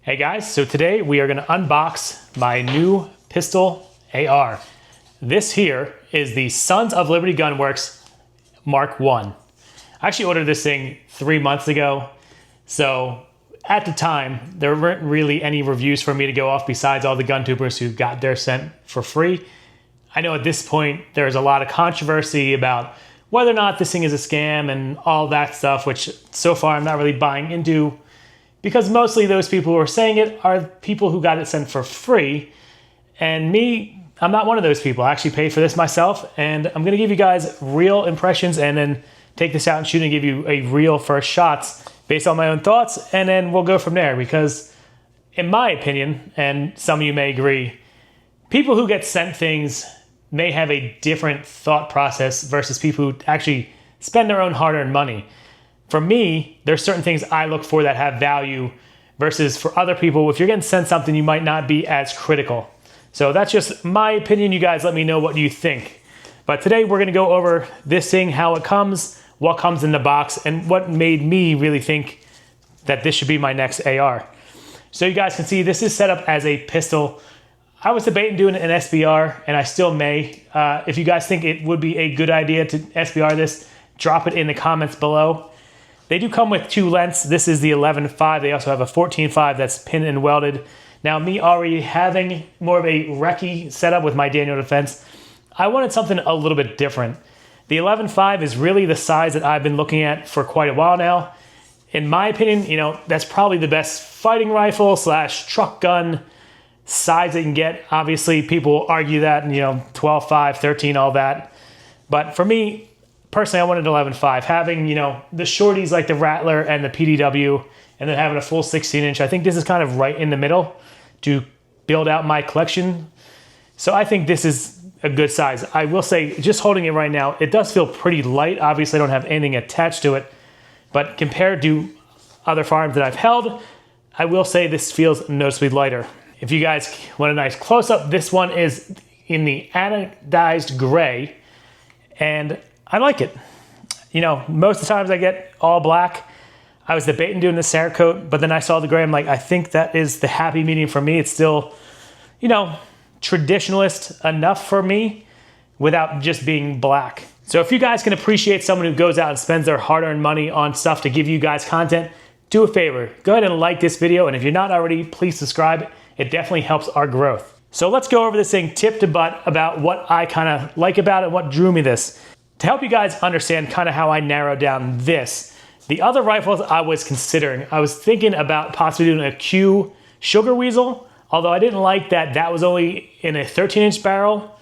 Hey guys, so today we are going to unbox my new pistol AR. This here is the Sons of Liberty Gunworks Mk1. I actually ordered this thing 3 months ago, so at the time there weren't really any reviews for me to go off besides all the gun tubers who got their sent for free. I know at this point there's a lot of controversy about whether or not this thing is a scam and all that stuff, which so far I'm not really buying into, because mostly those people who are saying it are people who got it sent for free. And me, I'm not one of those people. I actually paid for this myself, and I'm gonna give you guys real impressions and then take this out and shoot and give you a real first shots based on my own thoughts, and then we'll go from there. Because in my opinion, and some of you may agree, people who get sent things may have a different thought process versus people who actually spend their own hard-earned money. For me, there's certain things I look for that have value versus for other people, if you're getting sent something, you might not be as critical. So that's just my opinion. You guys let me know what you think. But today we're gonna go over this thing, how it comes, what comes in the box, and what made me really think that this should be my next AR. So you guys can see this is set up as a pistol. I was debating doing an SBR, and I still may. If you guys think it would be a good idea to SBR this, drop it in the comments below. They do come with two lengths. This is the 11.5. They also have a 14.5 that's pinned and welded. Now, me already having more of a recce setup with my Daniel Defense, I wanted something a little bit different. The 11.5 is really the size that I've been looking at for quite a while now. In my opinion, you know, that's probably the best fighting rifle / truck gun size they can get. Obviously, people argue that, and, you know, 12.5, 13, all that. But for me, personally, I wanted 11.5. Having, you know, the shorties like the Rattler and the PDW, and then having a full 16-inch, I think this is kind of right in the middle to build out my collection. So I think this is a good size. I will say, just holding it right now, it does feel pretty light. Obviously, I don't have anything attached to it, but compared to other firearms that I've held, I will say this feels noticeably lighter. If you guys want a nice close-up, this one is in the anodized gray, and I like it. You know, most of the times I get all black. I was debating doing the Cerakote, but then I saw the gray. I'm like, I think that is the happy medium for me. It's still, you know, traditionalist enough for me without just being black. So if you guys can appreciate someone who goes out and spends their hard-earned money on stuff to give you guys content, do a favor. Go ahead and like this video, and if you're not already, please subscribe. It definitely helps our growth. So let's go over this thing tip to butt about what I kind of like about it, what drew me this. To help you guys understand kind of how I narrowed down this, the other rifles I was considering, I was thinking about possibly doing a Q Sugar Weasel, although I didn't like that that was only in a 13-inch barrel,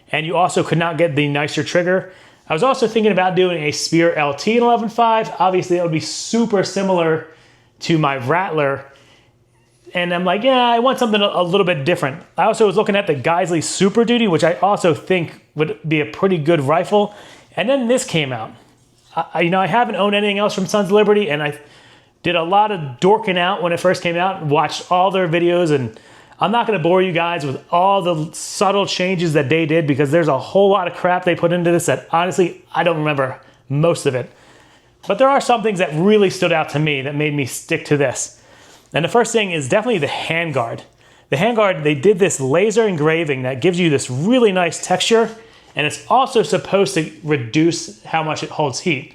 and you also could not get the nicer trigger. I was also thinking about doing a Spear LT in 11.5. Obviously, that would be super similar to my Rattler, and I'm like, yeah, I want something a little bit different. I also was looking at the Geisley Super Duty, which I also think would be a pretty good rifle. And then this came out. You know, I haven't owned anything else from Sons of Liberty, and I did a lot of dorking out when it first came out, watched all their videos, and I'm not gonna bore you guys with all the subtle changes that they did, because there's a whole lot of crap they put into this that honestly, I don't remember most of it. But there are some things that really stood out to me that made me stick to this. And the first thing is definitely the Handguard. The Handguard, they did this laser engraving that gives you this really nice texture, and it's also supposed to reduce how much it holds heat.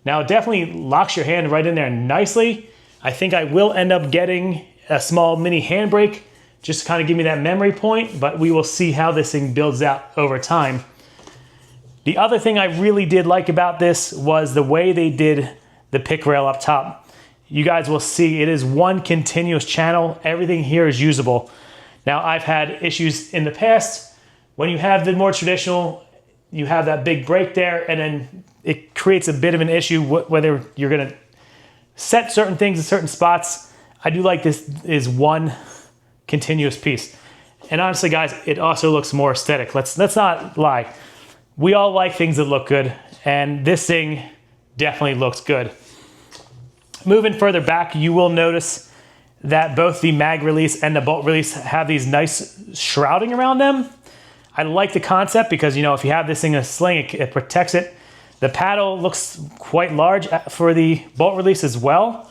Now, it definitely locks your hand right in there nicely. I think I will end up getting a small mini handbrake just to kind of give me that memory point, but we will see how this thing builds out over time. The other thing I really did like about this was the way they did the pick rail up top. You guys will see it is one continuous channel. Everything here is usable. Now, I've had issues in the past. When you have the more traditional, you have that big break there, and then it creates a bit of an issue whether you're gonna set certain things in certain spots. I do like this is one continuous piece. And honestly, guys, it also looks more aesthetic. Let's not lie. We all like things that look good, and this thing definitely looks good. Moving further back, you will notice that both the mag release and the bolt release have these nice shrouding around them. I like the concept because, you know, if you have this thing in a sling, it protects it. The paddle looks quite large for the bolt release as well.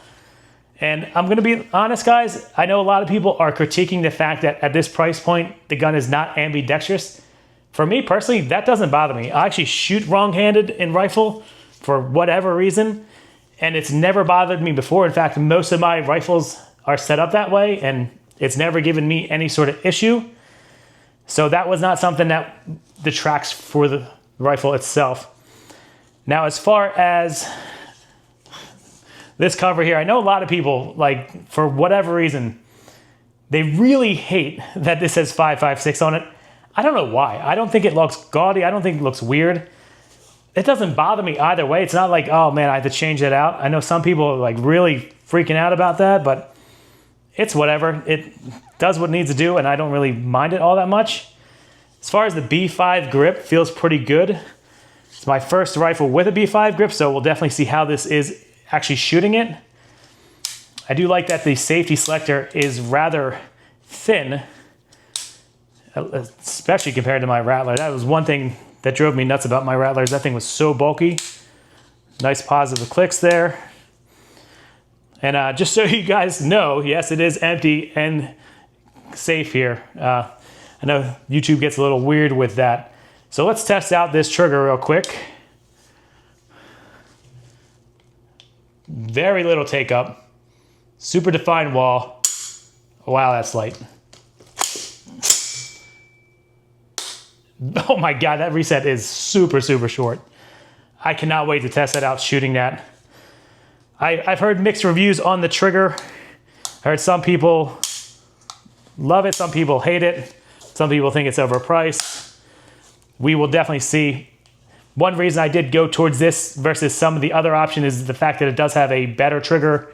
And I'm gonna be honest, guys, I know a lot of people are critiquing the fact that at this price point, the gun is not ambidextrous. For me personally, that doesn't bother me. I actually shoot wrong-handed in rifle for whatever reason, and it's never bothered me before. In fact, most of my rifles are set up that way, and it's never given me any sort of issue. So that was not something that detracts for the rifle itself. Now, as far as this cover here, I know a lot of people, like, for whatever reason, they really hate that this says 5.56 on it. I don't know why. I don't think it looks gaudy. I don't think it looks weird. It doesn't bother me either way. It's not like, oh man, I have to change that out. I know some people are like really freaking out about that, but it's whatever. It does what it needs to do, and I don't really mind it all that much. As far as the B5 grip, feels pretty good. It's my first rifle with a B5 grip, so we'll definitely see how this is actually shooting it. I do like that the safety selector is rather thin, especially compared to my Rattler. That was one thing that drove me nuts about my Rattlers. That thing was so bulky. Nice positive clicks there. And just so you guys know, yes, it is empty and safe here. I know YouTube gets a little weird with that. So let's test out this trigger real quick. Very little take up. Super defined wall. Wow, that's light. Oh my God, that reset is super, super short. I cannot wait to test that out shooting that. I've heard mixed reviews on the trigger. I heard some people love it, some people hate it. Some people think it's overpriced. We will definitely see. One reason I did go towards this versus some of the other options is the fact that it does have a better trigger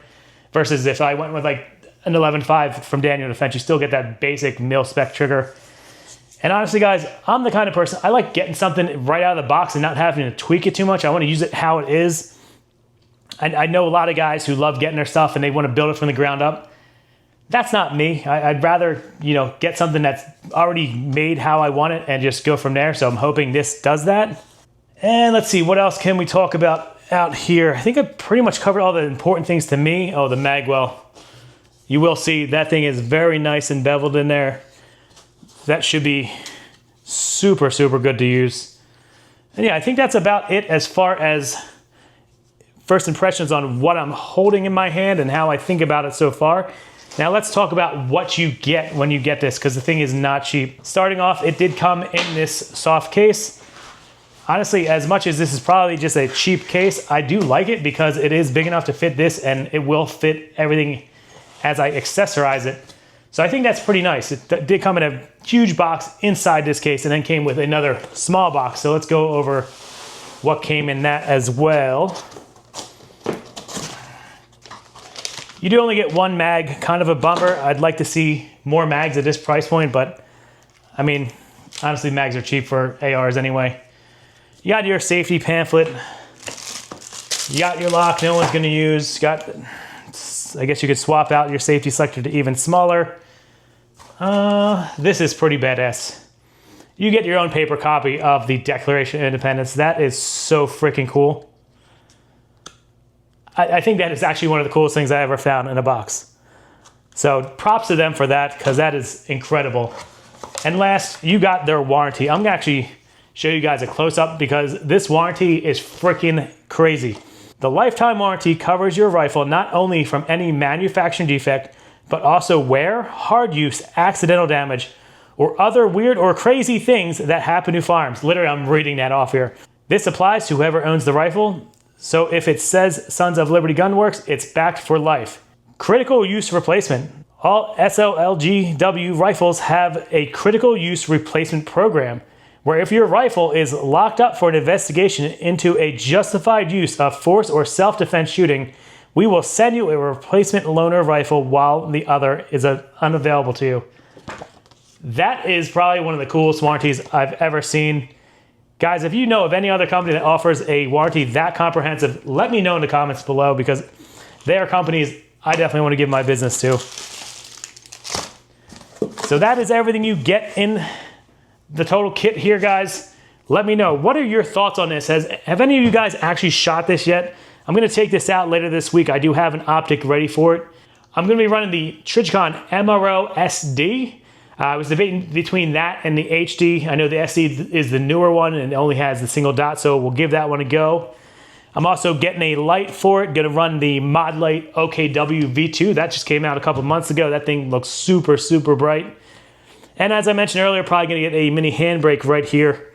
versus if I went with like an 11.5 from Daniel Defense, you still get that basic mil-spec trigger. And honestly, guys, I'm the kind of person, I like getting something right out of the box and not having to tweak it too much. I want to use it how it is. I know a lot of guys who love getting their stuff and they want to build it from the ground up. That's not me. I'd rather, you know, get something that's already made how I want it and just go from there. So I'm hoping this does that. And let's see, what else can we talk about out here? I think I pretty much covered all the important things to me. Oh, the mag well. You will see that thing is very nice and beveled in there. That should be super, super good to use. And yeah, I think that's about it as far as first impressions on what I'm holding in my hand and how I think about it so far. Now let's talk about what you get when you get this, because the thing is not cheap. Starting off, it did come in this soft case. Honestly, as much as this is probably just a cheap case, I do like it because it is big enough to fit this and it will fit everything as I accessorize it. So I think that's pretty nice. It did come in a huge box inside this case and then came with another small box. So let's go over what came in that as well. You do only get one mag, kind of a bummer. I'd like to see more mags at this price point, but I mean, honestly, mags are cheap for ARs anyway. You got your safety pamphlet. You got your lock no one's gonna use. Got, I guess you could swap out your safety selector to even smaller. This is pretty badass. You get your own paper copy of the Declaration of Independence. That is so freaking cool. I think that is actually one of the coolest things I ever found in a box. So props to them for that, because that is incredible. And last, you got their warranty. I'm gonna actually show you guys a close-up because this warranty is freaking crazy. The lifetime warranty covers your rifle not only from any manufacturing defect, but also wear, hard use, accidental damage, or other weird or crazy things that happen to firearms. Literally, I'm reading that off here. This applies to whoever owns the rifle. So if it says Sons of Liberty Gunworks, it's backed for life. Critical use replacement. All SOLGW rifles have a critical use replacement program, where if your rifle is locked up for an investigation into a justified use of force or self-defense shooting, we will send you a replacement loaner rifle while the other is unavailable to you. That is probably one of the coolest warranties I've ever seen. Guys, if you know of any other company that offers a warranty that comprehensive, let me know in the comments below, because they are companies I definitely want to give my business to. So that is everything you get in the total kit here, guys. Let me know, what are your thoughts on this? Have any of you guys actually shot this yet? I'm gonna take this out later this week. I do have an optic ready for it. I'm gonna be running the Trijicon MRO SD. I was debating between that and the HD. I know the SD is the newer one and it only has the single dot, so we'll give that one a go. I'm also getting a light for it, gonna run the Mod Light OKW V2. That just came out a couple months ago. That thing looks super, super bright. And as I mentioned earlier, probably gonna get a mini handbrake right here.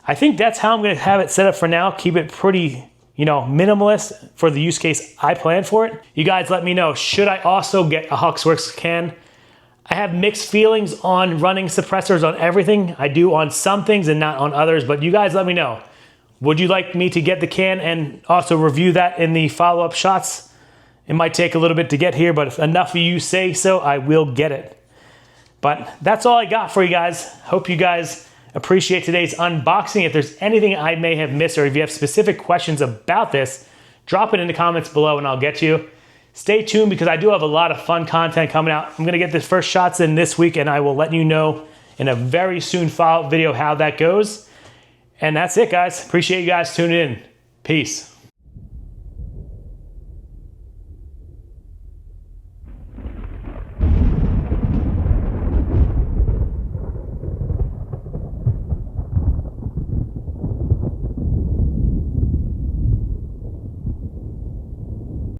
I think that's how I'm gonna have it set up for now. Keep it pretty, minimalist for the use case I plan for it. You guys let me know, should I also get a Huxworks can? I have mixed feelings on running suppressors on everything. I do on some things and not on others, but you guys let me know. Would you like me to get the can and also review that in the follow-up shots? It might take a little bit to get here, but if enough of you say so, I will get it. But that's all I got for you guys. Hope you guys appreciate today's unboxing. If there's anything I may have missed or if you have specific questions about this, drop it in the comments below and I'll get to you. Stay tuned because I do have a lot of fun content coming out. I'm gonna get the first shots in this week and I will let you know in a very soon follow-up video how that goes. And that's it, guys. Appreciate you guys tuning in. Peace.